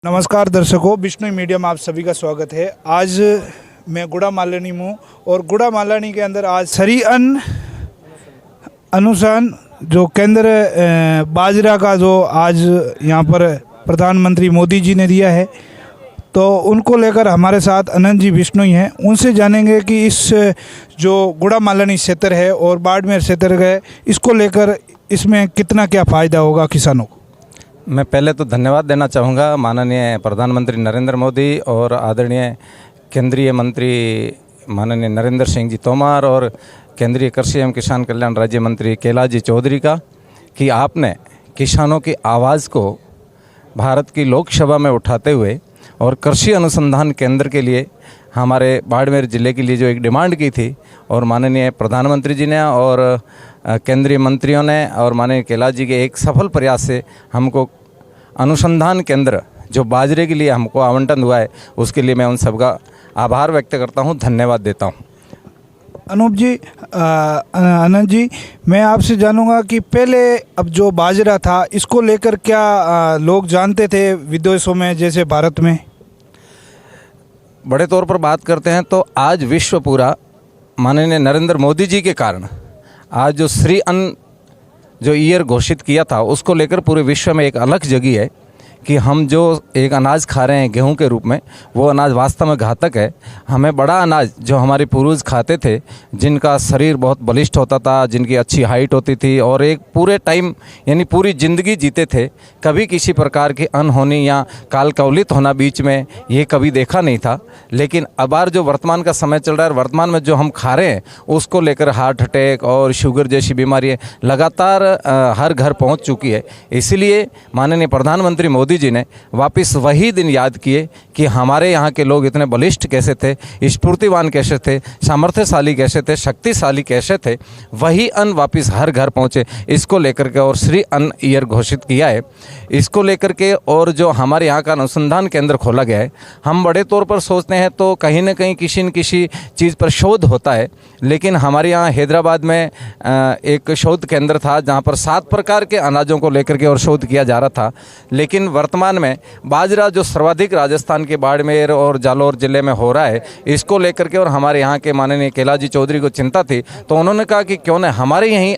नमस्कार दर्शकों, बिश्नोई मीडिया में आप सभी का स्वागत है। आज मैं गुड़ा मालानी हूँ और गुड़ा मालानी के अंदर आज श्री अन्न अनुसंधान जो केंद्र बाजरा का जो आज यहाँ पर प्रधानमंत्री मोदी जी ने दिया है, तो उनको लेकर हमारे साथ अनंत जी बिश्नोई हैं। उनसे जानेंगे कि इस जो गुड़ा मालानी क्षेत्र है और बाड़मेर क्षेत्र है, इसको लेकर इसमें कितना क्या फ़ायदा होगा किसानों को। मैं पहले तो धन्यवाद देना चाहूँगा माननीय प्रधानमंत्री नरेंद्र मोदी और आदरणीय केंद्रीय मंत्री माननीय नरेंद्र सिंह जी तोमर और केंद्रीय कृषि एवं किसान कल्याण राज्य मंत्री कैलाश जी चौधरी का कि आपने किसानों की आवाज़ को भारत की लोकसभा में उठाते हुए और कृषि अनुसंधान केंद्र के लिए हमारे बाड़मेर ज़िले के लिए जो एक डिमांड की थी और माननीय प्रधानमंत्री जी ने और केंद्रीय मंत्रियों ने और माननीय कैलाश जी के एक सफल प्रयास से हमको अनुसंधान केंद्र जो बाजरे के लिए हमको आवंटन हुआ है, उसके लिए मैं उन सबका आभार व्यक्त करता हूं, धन्यवाद देता हूं। अनूप जी, अनंत जी, मैं आपसे जानूंगा कि पहले अब जो बाजरा था, इसको लेकर क्या लोग जानते थे विदेशों में जैसे भारत में? बड़े तौर पर बात करते हैं तो आज विश्व पूरा माननीय नरेंद्र मोदी जी के कारण आज जो श्री अन्न जो ईयर घोषित किया था, उसको लेकर पूरे विश्व में एक अलग जगह है कि हम जो एक अनाज खा रहे हैं गेहूं के रूप में, वो अनाज वास्तव में घातक है। हमें बड़ा अनाज जो हमारे पूर्वज खाते थे, जिनका शरीर बहुत बलिष्ठ होता था, जिनकी अच्छी हाइट होती थी और एक पूरे टाइम यानी पूरी ज़िंदगी जीते थे, कभी किसी प्रकार की अनहोनी या कालकवलित होना बीच में ये कभी देखा नहीं था। लेकिन अब जो वर्तमान का समय चल रहा है, वर्तमान में जो हम खा रहे हैं, उसको लेकर हार्ट अटैक और शुगर जैसी बीमारियाँ लगातार हर घर पहुँच चुकी है। इसीलिए माननीय प्रधानमंत्री मोदी जी ने वापस वही दिन याद किए कि हमारे यहाँ के लोग इतने बलिष्ठ कैसे थे, स्फूर्तिवान कैसे थे, सामर्थ्यशाली कैसे थे, शक्तिशाली कैसे थे। वही अन्न वापस हर घर पहुँचे, इसको लेकर के और श्री अन्न ईयर घोषित किया है। इसको लेकर के और जो हमारे यहाँ का अनुसंधान केंद्र खोला गया है, हम बड़े तौर पर सोचते हैं तो कहीं ना कहीं किसी न किसी चीज़ पर शोध होता है। लेकिन हमारे यहाँ हैदराबाद में एक शोध केंद्र था जहाँ पर 7 प्रकार के अनाजों को लेकर के और शोध किया जा रहा था। लेकिन वर्तमान में बाजरा जो सर्वाधिक राजस्थान के बाड़मेर और जालौर ज़िले में हो रहा है, इसको लेकर के और हमारे यहाँ के माननीय कैलाश जी चौधरी को चिंता थी, तो उन्होंने कहा कि क्यों न हमारे यहीं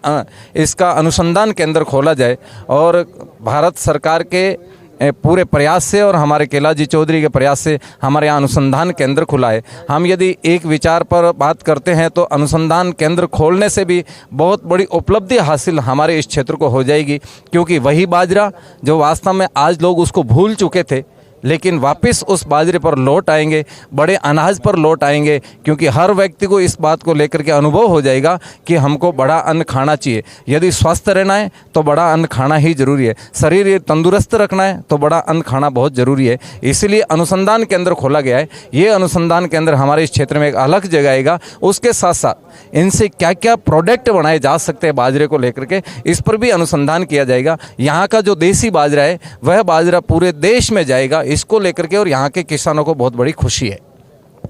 इसका अनुसंधान केंद्र खोला जाए। और भारत सरकार के पूरे प्रयास से और हमारे कैलाश जी चौधरी के प्रयास से हमारे यहाँ अनुसंधान केंद्र खुला है। हम यदि एक विचार पर बात करते हैं तो अनुसंधान केंद्र खोलने से भी बहुत बड़ी उपलब्धि हासिल हमारे इस क्षेत्र को हो जाएगी, क्योंकि वही बाजरा जो वास्तव में आज लोग उसको भूल चुके थे, लेकिन वापस उस बाजरे पर लौट आएंगे, बड़े अनाज पर लौट आएंगे, क्योंकि हर व्यक्ति को इस बात को लेकर के अनुभव हो जाएगा कि हमको बड़ा अन्न खाना चाहिए। यदि स्वस्थ रहना है तो बड़ा अन्न खाना ही ज़रूरी है, शरीर ये तंदुरुस्त रखना है तो बड़ा अन्न खाना बहुत ज़रूरी है। इसलिए अनुसंधान केंद्र खोला गया है। ये अनुसंधान केंद्र हमारे इस क्षेत्र में एक अलग जगह आएगा। उसके साथ साथ इनसे क्या क्या प्रोडक्ट बनाए जा सकते हैं बाजरे को लेकर के, इस पर भी अनुसंधान किया जाएगा। यहाँ का जो देसी बाजरा है, वह बाजरा पूरे देश में जाएगा, इसको लेकर के और यहाँ के किसानों को बहुत बड़ी खुशी है।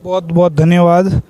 बहुत बहुत धन्यवाद।